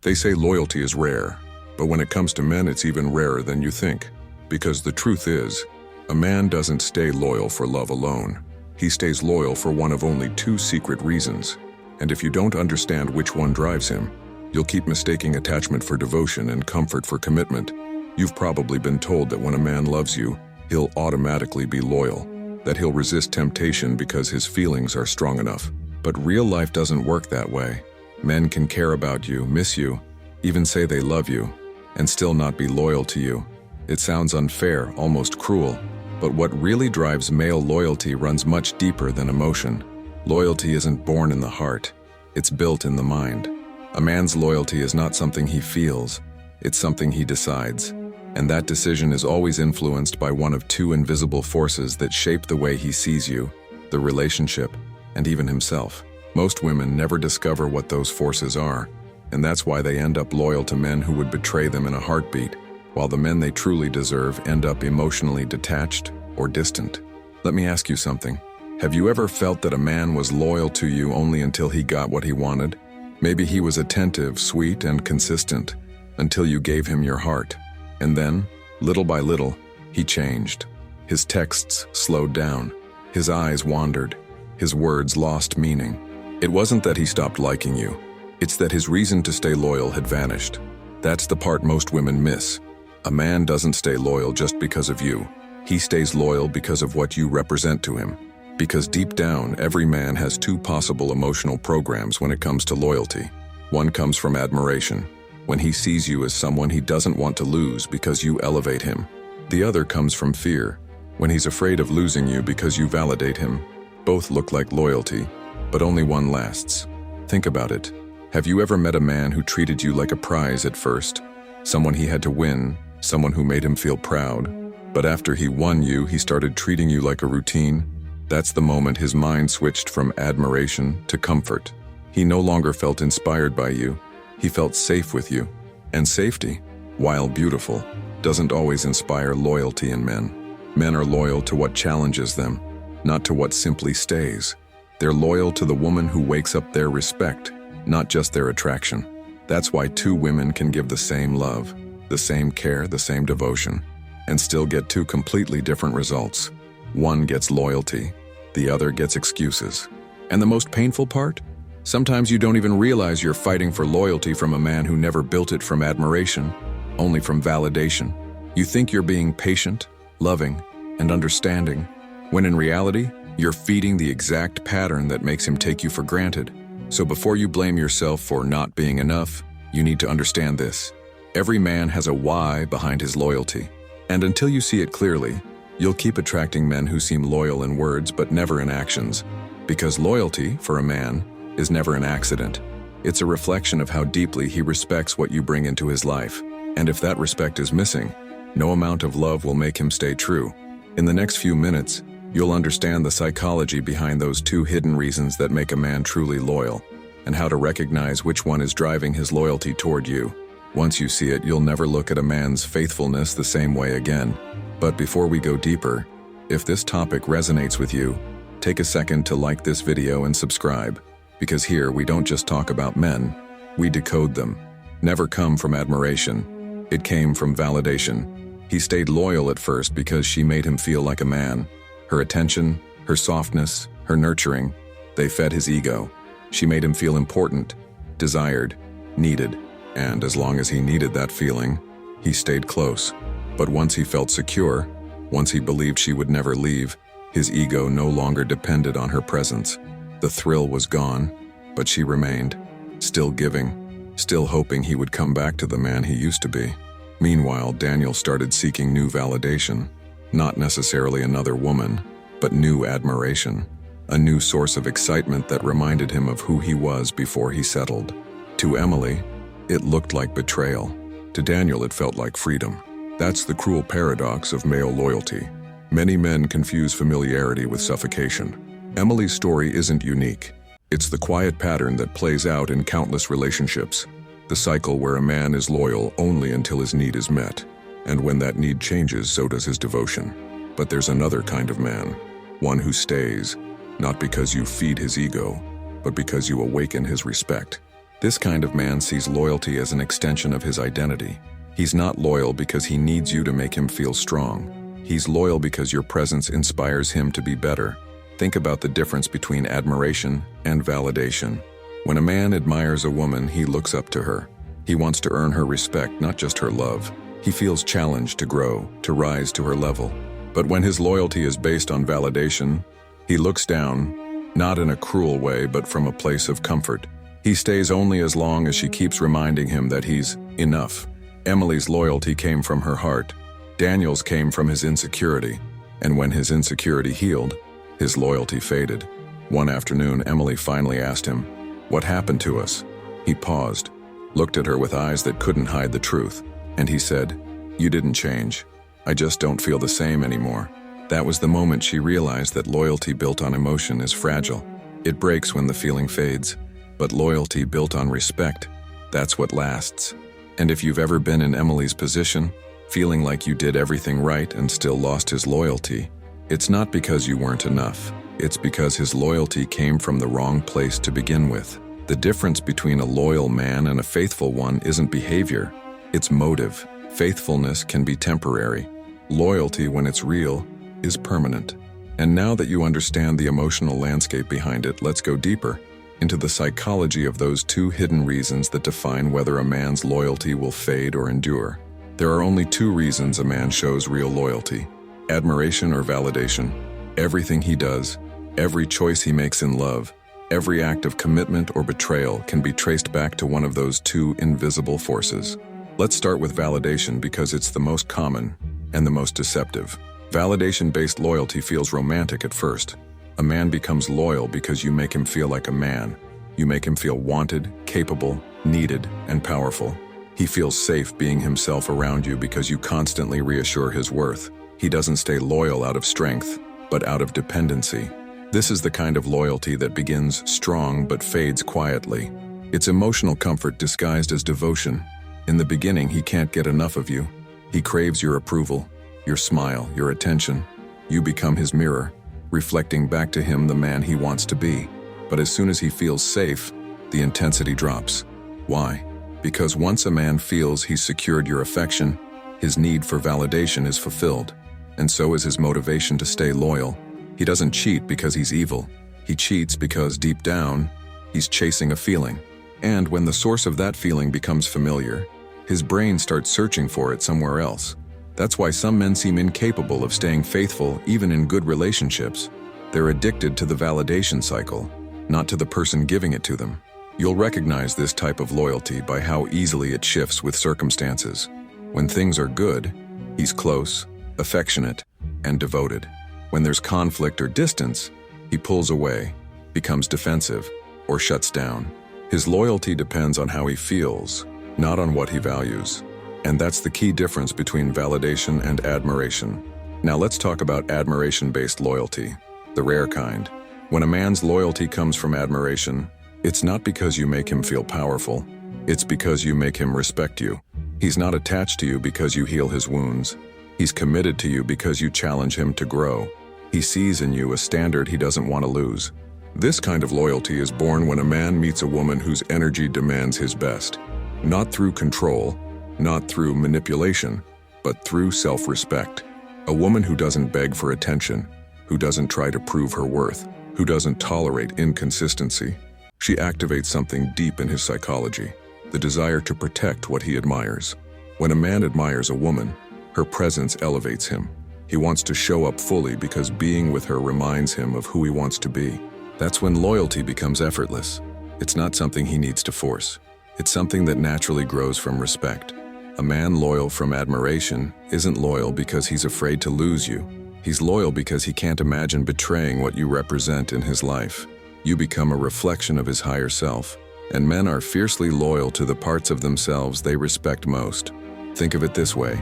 They say loyalty is rare, but when it comes to men, it's even rarer than you think. Because the truth is, a man doesn't stay loyal for love alone. He stays loyal for one of only two secret reasons. And if you don't understand which one drives him, you'll keep mistaking attachment for devotion and comfort for commitment. You've probably been told that when a man loves you, he'll automatically be loyal, that he'll resist temptation because his feelings are strong enough. But real life doesn't work that way. Men can care about you, miss you, even say they love you, and still not be loyal to you. It sounds unfair, almost cruel, but what really drives male loyalty runs much deeper than emotion. Loyalty isn't born in the heart, it's built in the mind. A man's loyalty is not something he feels, it's something he decides. And that decision is always influenced by one of two invisible forces that shape the way he sees you, the relationship, and even himself. Most women never discover what those forces are, and that's why they end up loyal to men who would betray them in a heartbeat, while the men they truly deserve end up emotionally detached or distant. Let me ask you something. Have you ever felt that a man was loyal to you only until he got what he wanted? Maybe he was attentive, sweet, and consistent, until you gave him your heart. And then, little by little, he changed. His texts slowed down. His eyes wandered. His words lost meaning. It wasn't that he stopped liking you. It's that his reason to stay loyal had vanished. That's the part most women miss. A man doesn't stay loyal just because of you. He stays loyal because of what you represent to him. Because deep down, every man has two possible emotional programs when it comes to loyalty. One comes from admiration, when he sees you as someone he doesn't want to lose because you elevate him. The other comes from fear, when he's afraid of losing you because you validate him. Both look like loyalty, but only one lasts. Think about it. Have you ever met a man who treated you like a prize at first? Someone he had to win, someone who made him feel proud. But after he won you, he started treating you like a routine. That's the moment his mind switched from admiration to comfort. He no longer felt inspired by you. He felt safe with you. And safety, while beautiful, doesn't always inspire loyalty in men. Men are loyal to what challenges them, not to what simply stays. They're loyal to the woman who wakes up their respect, not just their attraction. That's why two women can give the same love, the same care, the same devotion, and still get two completely different results. One gets loyalty, the other gets excuses. And the most painful part? Sometimes you don't even realize you're fighting for loyalty from a man who never built it from admiration, only from validation. You think you're being patient, loving, and understanding, when in reality, you're feeding the exact pattern that makes him take you for granted. So before you blame yourself for not being enough, you need to understand this. Every man has a why behind his loyalty. And until you see it clearly, you'll keep attracting men who seem loyal in words but never in actions. Because loyalty, for a man, is never an accident. It's a reflection of how deeply he respects what you bring into his life. And if that respect is missing, no amount of love will make him stay true. In the next few minutes, you'll understand the psychology behind those two hidden reasons that make a man truly loyal, and how to recognize which one is driving his loyalty toward you. Once you see it, you'll never look at a man's faithfulness the same way again. But before we go deeper, if this topic resonates with you, take a second to like this video and subscribe. Because here we don't just talk about men, we decode them. Never come from admiration. It came from validation. He stayed loyal at first because she made him feel like a man. Her attention, her softness, her nurturing, they fed his ego. She made him feel important, desired, needed. And as long as he needed that feeling, he stayed close. But once he felt secure, once he believed she would never leave, his ego no longer depended on her presence. The thrill was gone, but she remained, still giving, still hoping he would come back to the man he used to be. Meanwhile, Daniel started seeking new validation, not necessarily another woman, but new admiration, a new source of excitement that reminded him of who he was before he settled. To Emily, it looked like betrayal. To Daniel, it felt like freedom. That's the cruel paradox of male loyalty. Many men confuse familiarity with suffocation. Emily's story isn't unique. It's the quiet pattern that plays out in countless relationships. The cycle where a man is loyal only until his need is met. And when that need changes, so does his devotion. But there's another kind of man. One who stays, not because you feed his ego, but because you awaken his respect. This kind of man sees loyalty as an extension of his identity. He's not loyal because he needs you to make him feel strong. He's loyal because your presence inspires him to be better. Think about the difference between admiration and validation. When a man admires a woman, he looks up to her. He wants to earn her respect, not just her love. He feels challenged to grow, to rise to her level. But when his loyalty is based on validation, he looks down, not in a cruel way, but from a place of comfort. He stays only as long as she keeps reminding him that he's enough. Emily's loyalty came from her heart. Daniel's came from his insecurity. And when his insecurity healed, his loyalty faded. One afternoon, Emily finally asked him, "What happened to us?" He paused, looked at her with eyes that couldn't hide the truth, and he said, "You didn't change. I just don't feel the same anymore." That was the moment she realized that loyalty built on emotion is fragile. It breaks when the feeling fades. But loyalty built on respect, that's what lasts. And if you've ever been in Emily's position, feeling like you did everything right and still lost his loyalty, it's not because you weren't enough. It's because his loyalty came from the wrong place to begin with. The difference between a loyal man and a faithful one isn't behavior, it's motive. Faithfulness can be temporary. Loyalty, when it's real, is permanent. And now that you understand the emotional landscape behind it, let's go deeper into the psychology of those two hidden reasons that define whether a man's loyalty will fade or endure. There are only two reasons a man shows real loyalty: admiration or validation. Everything he does, every choice he makes in love, every act of commitment or betrayal can be traced back to one of those two invisible forces. Let's start with validation because it's the most common and the most deceptive. Validation-based loyalty feels romantic at first. A man becomes loyal because you make him feel like a man. You make him feel wanted, capable, needed, and powerful. He feels safe being himself around you because you constantly reassure his worth. He doesn't stay loyal out of strength, but out of dependency. This is the kind of loyalty that begins strong but fades quietly. It's emotional comfort disguised as devotion. In the beginning, he can't get enough of you. He craves your approval, your smile, your attention. You become his mirror, reflecting back to him the man he wants to be. But as soon as he feels safe, the intensity drops. Why? Because once a man feels he's secured your affection, his need for validation is fulfilled, and so is his motivation to stay loyal. He doesn't cheat because he's evil. He cheats because deep down, he's chasing a feeling. And when the source of that feeling becomes familiar, his brain starts searching for it somewhere else. That's why some men seem incapable of staying faithful even in good relationships. They're addicted to the validation cycle, not to the person giving it to them. You'll recognize this type of loyalty by how easily it shifts with circumstances. When things are good, he's close, affectionate, and devoted. When there's conflict or distance, he pulls away, becomes defensive, or shuts down. His loyalty depends on how he feels, not on what he values. And that's the key difference between validation and admiration. Now let's talk about admiration-based loyalty, the rare kind. When a man's loyalty comes from admiration, it's not because you make him feel powerful, it's because you make him respect you. He's not attached to you because you heal his wounds. He's committed to you because you challenge him to grow. He sees in you a standard he doesn't want to lose. This kind of loyalty is born when a man meets a woman whose energy demands his best. Not through control, not through manipulation, but through self-respect. A woman who doesn't beg for attention, who doesn't try to prove her worth, who doesn't tolerate inconsistency. She activates something deep in his psychology, the desire to protect what he admires. When a man admires a woman, her presence elevates him. He wants to show up fully because being with her reminds him of who he wants to be. That's when loyalty becomes effortless. It's not something he needs to force. It's something that naturally grows from respect. A man loyal from admiration isn't loyal because he's afraid to lose you. He's loyal because he can't imagine betraying what you represent in his life. You become a reflection of his higher self, and men are fiercely loyal to the parts of themselves they respect most. Think of it this way: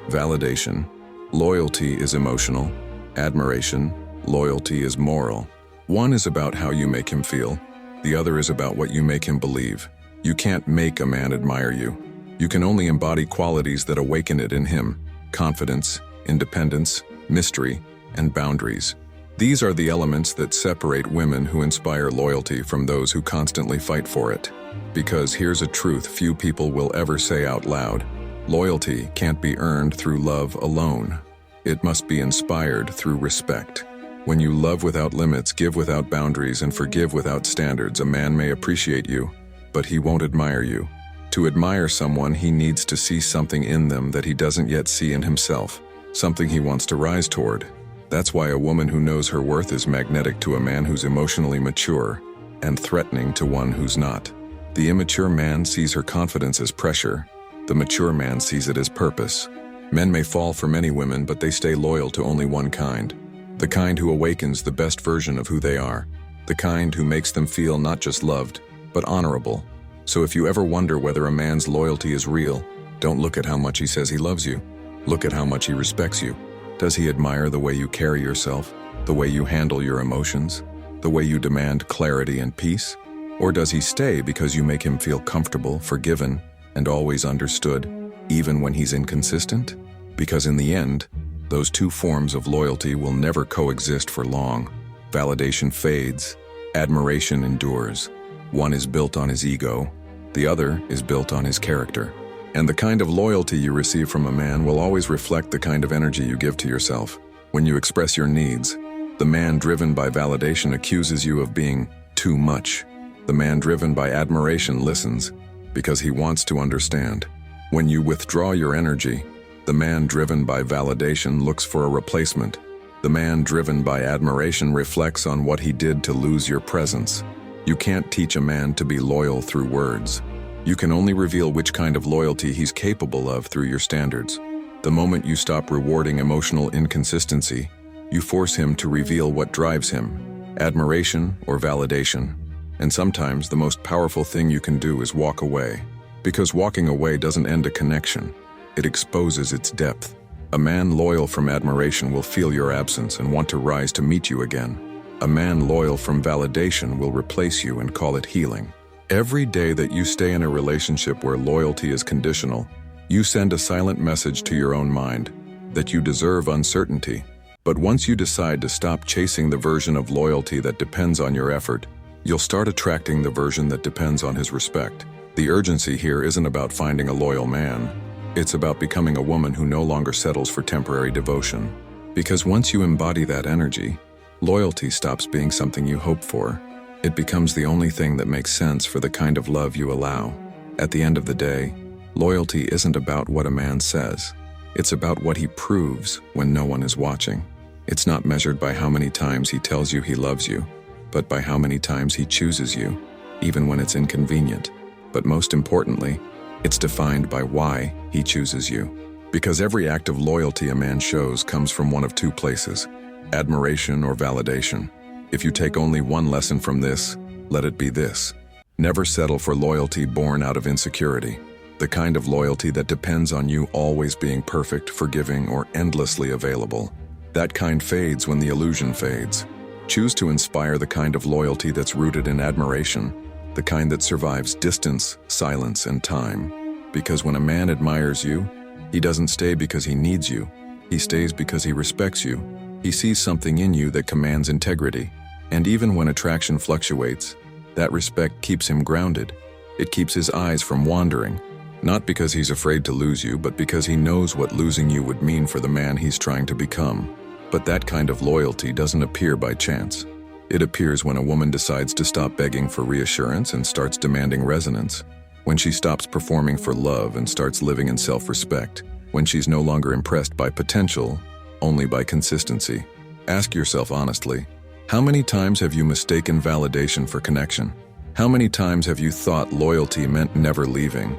validation, loyalty is emotional; admiration, loyalty is moral. One is about how you make him feel, the other is about what you make him believe. You can't make a man admire you. You can only embody qualities that awaken it in him: confidence, independence, mystery, and boundaries. These are the elements that separate women who inspire loyalty from those who constantly fight for it. Because here's a truth few people will ever say out loud. Loyalty can't be earned through love alone. It must be inspired through respect. When you love without limits, give without boundaries, and forgive without standards, a man may appreciate you, but he won't admire you. To admire someone, he needs to see something in them that he doesn't yet see in himself, something he wants to rise toward. That's why a woman who knows her worth is magnetic to a man who's emotionally mature and threatening to one who's not. The immature man sees her confidence as pressure. The mature man sees it as purpose. Men may fall for many women, but they stay loyal to only one kind. The kind who awakens the best version of who they are. The kind who makes them feel not just loved, but honorable. So if you ever wonder whether a man's loyalty is real, don't look at how much he says he loves you. Look at how much he respects you. Does he admire the way you carry yourself, the way you handle your emotions, the way you demand clarity and peace? Or does he stay because you make him feel comfortable, forgiven, and always understood, even when he's inconsistent? Because in the end, those two forms of loyalty will never coexist for long. Validation fades, admiration endures. One is built on his ego, the other is built on his character. And the kind of loyalty you receive from a man will always reflect the kind of energy you give to yourself. When you express your needs, the man driven by validation accuses you of being too much. The man driven by admiration listens because he wants to understand. When you withdraw your energy, the man driven by validation looks for a replacement. The man driven by admiration reflects on what he did to lose your presence. You can't teach a man to be loyal through words. You can only reveal which kind of loyalty he's capable of through your standards. The moment you stop rewarding emotional inconsistency, you force him to reveal what drives him, admiration or validation. And sometimes the most powerful thing you can do is walk away. Because walking away doesn't end a connection, it exposes its depth. A man loyal from admiration will feel your absence and want to rise to meet you again. A man loyal from validation will replace you and call it healing. Every day that you stay in a relationship where loyalty is conditional, you send a silent message to your own mind that you deserve uncertainty. But once you decide to stop chasing the version of loyalty that depends on your effort, you'll start attracting the version that depends on his respect. The urgency here isn't about finding a loyal man. It's about becoming a woman who no longer settles for temporary devotion. Because once you embody that energy, loyalty stops being something you hope for. It becomes the only thing that makes sense for the kind of love you allow. At the end of the day, loyalty isn't about what a man says. It's about what he proves when no one is watching. It's not measured by how many times he tells you he loves you, but by how many times he chooses you, even when it's inconvenient. But most importantly, it's defined by why he chooses you. Because every act of loyalty a man shows comes from one of two places: admiration or validation. If you take only one lesson from this, let it be this: never settle for loyalty born out of insecurity. The kind of loyalty that depends on you always being perfect, forgiving, or endlessly available. That kind fades when the illusion fades. Choose to inspire the kind of loyalty that's rooted in admiration, the kind that survives distance, silence, and time. Because when a man admires you, he doesn't stay because he needs you. He stays because he respects you. He sees something in you that commands integrity. And even when attraction fluctuates, that respect keeps him grounded. It keeps his eyes from wandering, not because he's afraid to lose you, but because he knows what losing you would mean for the man he's trying to become. But that kind of loyalty doesn't appear by chance. It appears when a woman decides to stop begging for reassurance and starts demanding resonance. When she stops performing for love and starts living in self-respect. When she's no longer impressed by potential, only by consistency. Ask yourself honestly, how many times have you mistaken validation for connection? How many times have you thought loyalty meant never leaving,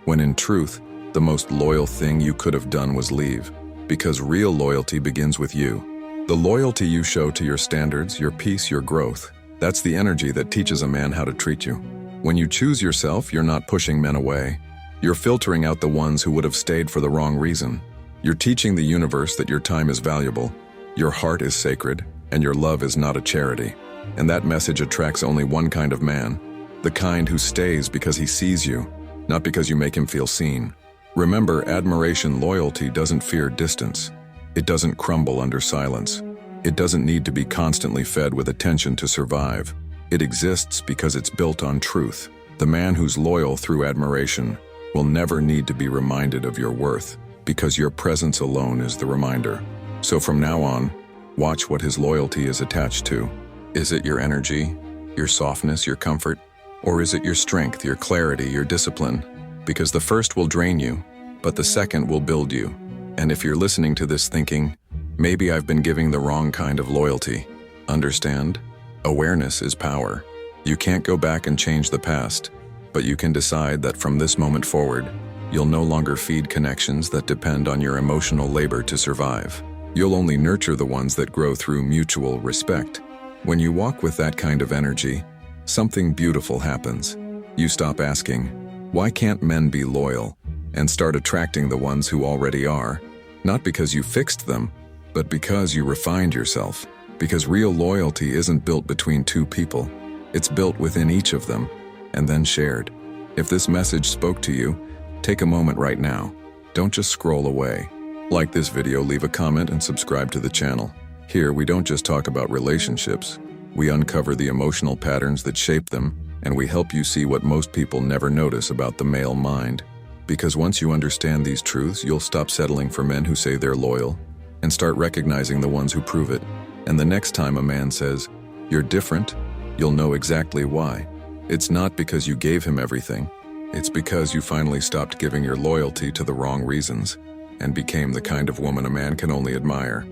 when in truth, the most loyal thing you could have done was leave? Because real loyalty begins with you. The loyalty you show to your standards, your peace, your growth, that's the energy that teaches a man how to treat you. When you choose yourself, you're not pushing men away. You're filtering out the ones who would have stayed for the wrong reason. You're teaching the universe that your time is valuable, your heart is sacred, and your love is not a charity. And that message attracts only one kind of man, the kind who stays because he sees you, not because you make him feel seen. Remember, admiration loyalty doesn't fear distance. It doesn't crumble under silence. It doesn't need to be constantly fed with attention to survive. It exists because it's built on truth. The man who's loyal through admiration will never need to be reminded of your worth, because your presence alone is the reminder. So from now on, watch what his loyalty is attached to. Is it your energy, your softness, your comfort? Or is it your strength, your clarity, your discipline? Because the first will drain you, but the second will build you. And if you're listening to this thinking, maybe I've been giving the wrong kind of loyalty, understand? Awareness is power. You can't go back and change the past, but you can decide that from this moment forward, you'll no longer feed connections that depend on your emotional labor to survive. You'll only nurture the ones that grow through mutual respect. When you walk with that kind of energy, something beautiful happens. You stop asking, why can't men be loyal? And start attracting the ones who already are. Not because you fixed them, but because you refined yourself. Because real loyalty isn't built between two people. It's built within each of them, and then shared. If this message spoke to you, take a moment right now. Don't just scroll away. Like this video, leave a comment, and subscribe to the channel. Here, we don't just talk about relationships. We uncover the emotional patterns that shape them, and we help you see what most people never notice about the male mind. Because once you understand these truths, you'll stop settling for men who say they're loyal, and start recognizing the ones who prove it. And the next time a man says, "You're different," you'll know exactly why. It's not because you gave him everything. It's because you finally stopped giving your loyalty to the wrong reasons and became the kind of woman a man can only admire.